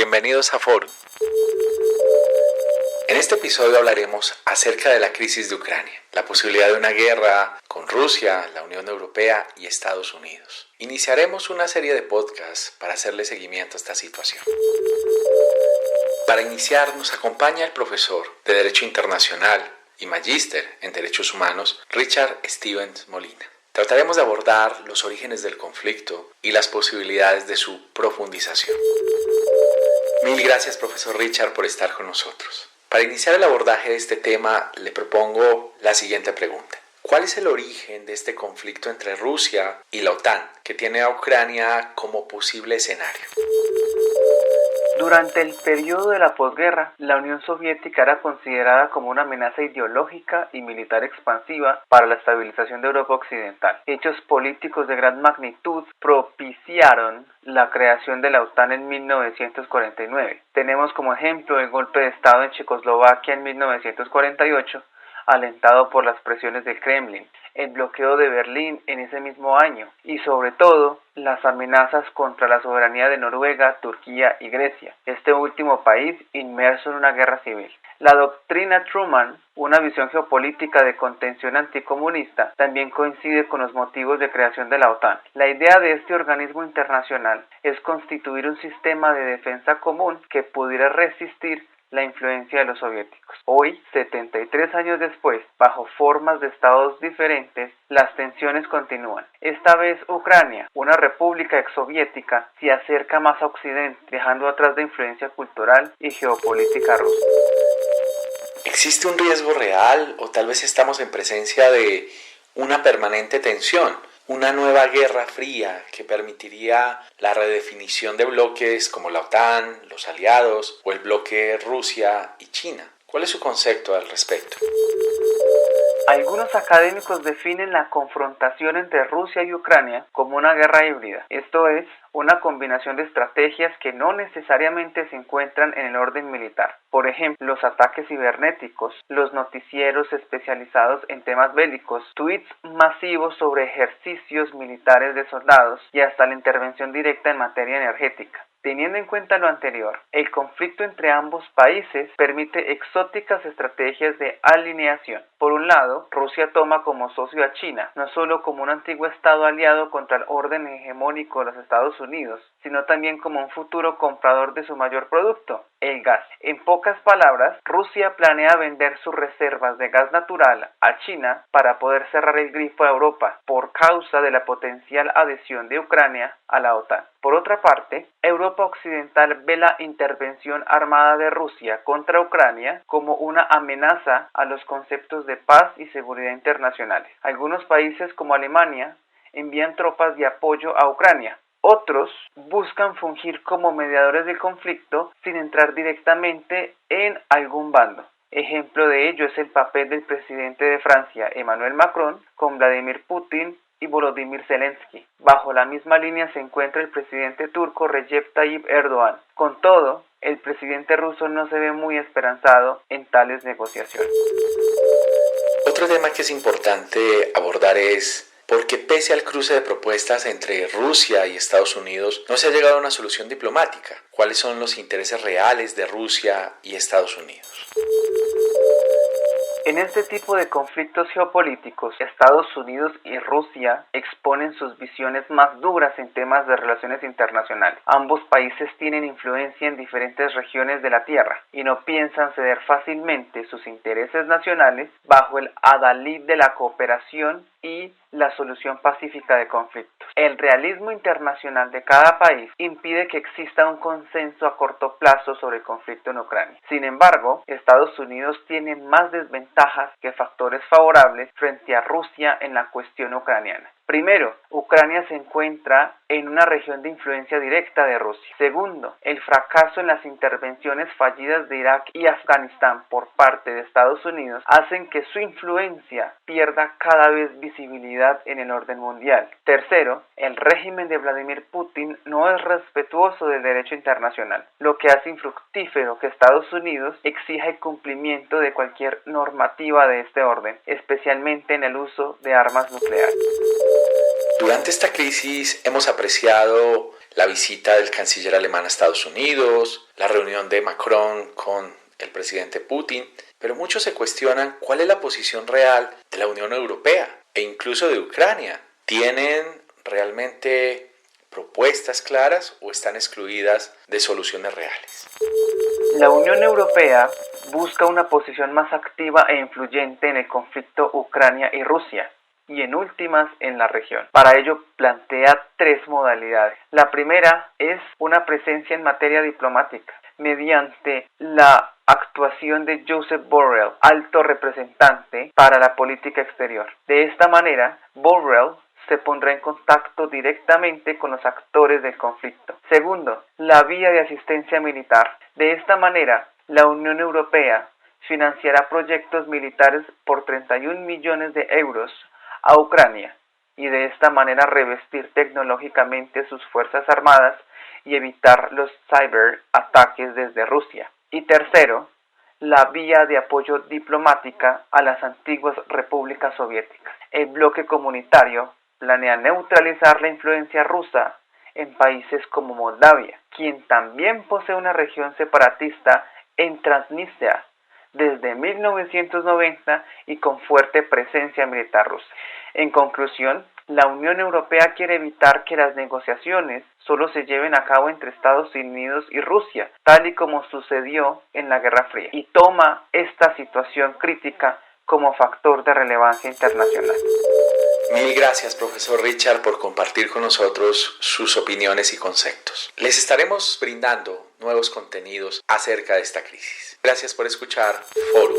Bienvenidos a Forum. En este episodio hablaremos acerca de la crisis de Ucrania, la posibilidad de una guerra con Rusia, la Unión Europea y Estados Unidos. Iniciaremos una serie de podcasts para hacerle seguimiento a esta situación. Para iniciar nos acompaña el profesor de Derecho Internacional y magíster en Derechos Humanos, Richard Stevens Molina. Trataremos de abordar los orígenes del conflicto y las posibilidades de su profundización. Mil gracias, profesor Richard, por estar con nosotros. Para iniciar el abordaje de este tema, le propongo la siguiente pregunta. ¿Cuál es el origen de este conflicto entre Rusia y la OTAN, que tiene a Ucrania como posible escenario? Durante el periodo de la posguerra, la Unión Soviética era considerada como una amenaza ideológica y militar expansiva para la estabilización de Europa Occidental. Hechos políticos de gran magnitud propiciaron la creación de la OTAN en 1949. Tenemos como ejemplo el golpe de Estado en Checoslovaquia en 1948, alentado por las presiones del Kremlin, el bloqueo de Berlín en ese mismo año y sobre todo las amenazas contra la soberanía de Noruega, Turquía y Grecia, este último país inmerso en una guerra civil. La doctrina Truman, una visión geopolítica de contención anticomunista, también coincide con los motivos de creación de la OTAN. La idea de este organismo internacional es constituir un sistema de defensa común que pudiera resistir la influencia de los soviéticos. Hoy, 73 años después, bajo formas de estados diferentes, las tensiones continúan. Esta vez Ucrania, una república exsoviética, se acerca más a Occidente, dejando atrás la influencia cultural y geopolítica rusa. ¿Existe un riesgo real o tal vez estamos en presencia de una permanente tensión? Una nueva guerra fría que permitiría la redefinición de bloques como la OTAN, los aliados o el bloque Rusia y China. ¿Cuál es su concepto al respecto? Algunos académicos definen la confrontación entre Rusia y Ucrania como una guerra híbrida, esto es, una combinación de estrategias que no necesariamente se encuentran en el orden militar. Por ejemplo, los ataques cibernéticos, los noticieros especializados en temas bélicos, tweets masivos sobre ejercicios militares de soldados y hasta la intervención directa en materia energética. Teniendo en cuenta lo anterior, el conflicto entre ambos países permite exóticas estrategias de alineación. Por un lado, Rusia toma como socio a China, no solo como un antiguo estado aliado contra el orden hegemónico de los Estados Unidos, sino también como un futuro comprador de su mayor producto, el gas. En pocas palabras, Rusia planea vender sus reservas de gas natural a China para poder cerrar el grifo a Europa por causa de la potencial adhesión de Ucrania a la OTAN. Por otra parte, Europa Occidental ve la intervención armada de Rusia contra Ucrania como una amenaza a los conceptos de paz y seguridad internacionales. Algunos países como Alemania envían tropas de apoyo a Ucrania. Otros buscan fungir como mediadores del conflicto sin entrar directamente en algún bando. Ejemplo de ello es el papel del presidente de Francia, Emmanuel Macron, con Vladimir Putin y Volodymyr Zelensky. Bajo la misma línea se encuentra el presidente turco Recep Tayyip Erdogan. Con todo, el presidente ruso no se ve muy esperanzado en tales negociaciones. Otro tema que es importante abordar es por qué pese al cruce de propuestas entre Rusia y Estados Unidos no se ha llegado a una solución diplomática. ¿Cuáles son los intereses reales de Rusia y Estados Unidos? En este tipo de conflictos geopolíticos, Estados Unidos y Rusia exponen sus visiones más duras en temas de relaciones internacionales. Ambos países tienen influencia en diferentes regiones de la Tierra y no piensan ceder fácilmente sus intereses nacionales bajo el adalid de la cooperación y la solución pacífica de conflictos. El realismo internacional de cada país impide que exista un consenso a corto plazo sobre el conflicto en Ucrania. Sin embargo, Estados Unidos tiene más desventajas que factores favorables frente a Rusia en la cuestión ucraniana. Primero, Ucrania se encuentra en una región de influencia directa de Rusia. Segundo, el fracaso en las intervenciones fallidas de Irak y Afganistán por parte de Estados Unidos hacen que su influencia pierda cada vez visibilidad en el orden mundial. Tercero, el régimen de Vladimir Putin no es respetuoso del derecho internacional, lo que hace infructífero que Estados Unidos exija el cumplimiento de cualquier normativa de este orden, especialmente en el uso de armas nucleares. Durante esta crisis hemos apreciado la visita del canciller alemán a Estados Unidos, la reunión de Macron con el presidente Putin, pero muchos se cuestionan cuál es la posición real de la Unión Europea e incluso de Ucrania. ¿Tienen realmente propuestas claras o están excluidas de soluciones reales? La Unión Europea busca una posición más activa e influyente en el conflicto Ucrania y Rusia, y en últimas en la región. Para ello plantea tres modalidades. La primera es una presencia en materia diplomática, mediante la actuación de Josep Borrell, alto representante para la política exterior. De esta manera, Borrell se pondrá en contacto directamente con los actores del conflicto. Segundo, la vía de asistencia militar. De esta manera, la Unión Europea financiará proyectos militares por 31 millones de euros a Ucrania y de esta manera revestir tecnológicamente sus fuerzas armadas y evitar los ciberataques desde Rusia. Y tercero, la vía de apoyo diplomática a las antiguas repúblicas soviéticas. El bloque comunitario planea neutralizar la influencia rusa en países como Moldavia, quien también posee una región separatista en Transnistria desde 1990 y con fuerte presencia militar rusa. En conclusión, la Unión Europea quiere evitar que las negociaciones solo se lleven a cabo entre Estados Unidos y Rusia, tal y como sucedió en la Guerra Fría, y toma esta situación crítica como factor de relevancia internacional. Mil gracias, profesor Richard, por compartir con nosotros sus opiniones y conceptos. Les estaremos brindando nuevos contenidos acerca de esta crisis. Gracias por escuchar Forum.